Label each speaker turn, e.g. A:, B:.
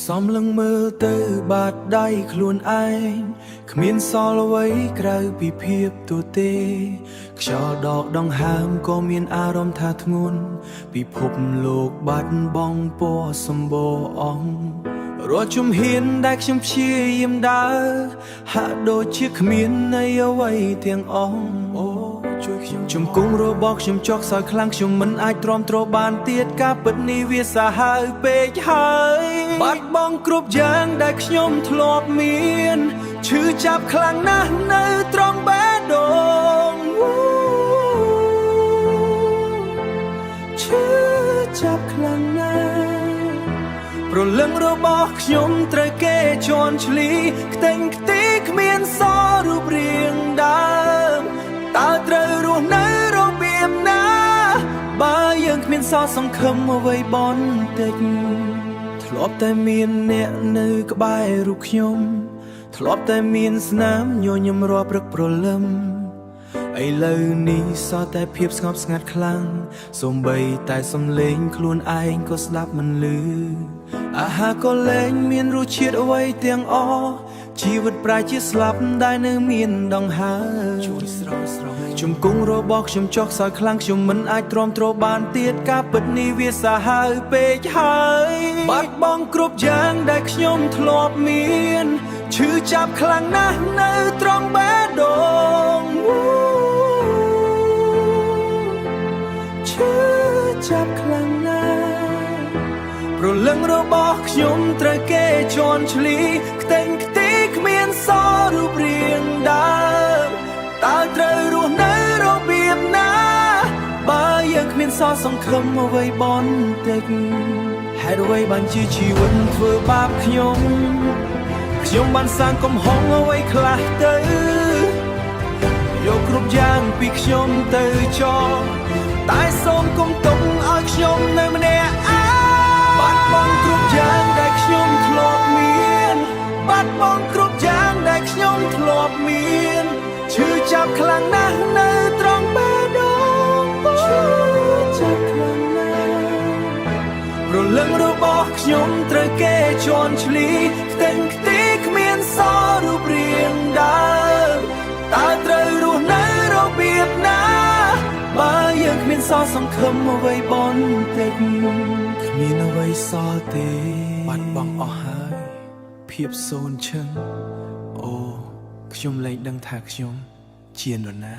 A: សំលឹងមើលទៅបាតដៃខ្លួនឯងគ្មានសល់អ្វីក្រៅពីភាពទូទេខ្យល់ដកដង្ហើមក៏មានអារម្មណ៍ថាធ្ងន់ពិភពលោកបាត់បង់ពណ៌សម្បូរអង្គរាល់ជំហានដែលខ្ញុំព្យាយាមដើរហាក់ដូចជាគ្មានន័យអ្វីទាំងអស់អូជួយខ្ញុំជង្គង់របស់ខ្ញុំចុកសោយខ្លាំងខ្ញុំមិនអាចទ្រាំទ្របានទៀតការពិតនេះវាសាហាវពេកហើយបាត់បង់គ្រប់យ៉ាងដែលខ្ញុំធ្លាប់មានឈឺចាប់ខ្លាំងណាស់នៅត្រង់បេះដូងឈឺចាប់ខ្លាំងណាស់ព្រលឹងរបស់ខ្ញុំត្រូវគេជន់ឈ្លីខ្ទេញខ្ទីគ្មានសល់រូបរាងដើមតើត្រូវរស់នៅរបៀបណាបើយើងគ្មានសល់សង្ឃឹមអ្វីបន្តិចធ្លាប់តែមានអ្នកនៅក្បែររូបខ្ញុំធ្លាប់តែមានស្នាមញញឹមរាល់ព្រឹកព្រលឹមឥឡូវនេះសល់តែភាពស្ងប់ស្ងាត់ខ្លាំងសូម្បីតែសំឡេងខ្លួនឯងក៏ស្ដាប់មិនឮអាហារក៏លែងមានរសជាតិអ្វីទាំងអស់ជីវិតប្រែជាស្លាប់ដែលនៅមានដង្ហើមជួយស្រោជង្គង់របស់ខ្ញុំចុះសោយខ្លាំងខ្ញុំមិនអាចទ្រាំទ្របានទៀតការពិតនេះវាសាហាវពេកហើយបាត់បង់គ្រប់យ៉ាងដែលខ្ញុំធ្លាប់មានឈឺចាប់ខ្លាំងណាស់នៅត្រង់បេះដូងឈឺចាប់ខ្លាំងណាស់ព្រលឹងរបស់ខ្ញុំត្រូវគេជន់ឈ្លីខ្ទេញខ្ទីគ្មានសល់រូបរាងដើមតើត្រូវរស់នៅរបៀបណាបើយើងគ្មានសល់សង្ឃឹមអ្វីបន្តិចហេតុអ្វីបានជាជីវិតធ្វើបាបខ្ញុំបានសាងកំហុសអ្វីខ្លះទៅយកគ្រប់យ៉ាងពីខ្ញុំទៅចោលតែសូមកុំទុកឲ្យខ្ញុំនៅម្នាក់ឯងបាត់បង់គ្រប់យ៉ាងដែលខ្ញុំធ្លាប់មានបាត់បង់គ្រប់យ៉ាងដែលខ្ញុំធ្លាប់មានឈឺចាប់ខ្លាំងណាស់នៅត្រង់បេះដូងឈឺចាប់ខ្លាំងណាស់ព្រលឹងរបស់ខ្ញុំត្រូវគេជន់ឈ្លីខ្ទេញខ្ទីគ្មានសល់រូបរាងដើមតើត្រូវរស់នៅរបៀបណាបើយើងគ្មានសល់សង្ឃឹមអ្វីបន្តិចគ្មានអ្វីសល់ទេបាត់បង់អស់ហើយភាពសូន្យឈឹងអូខ្ញុំលែងដឹងថាខ្ញុំជានរណា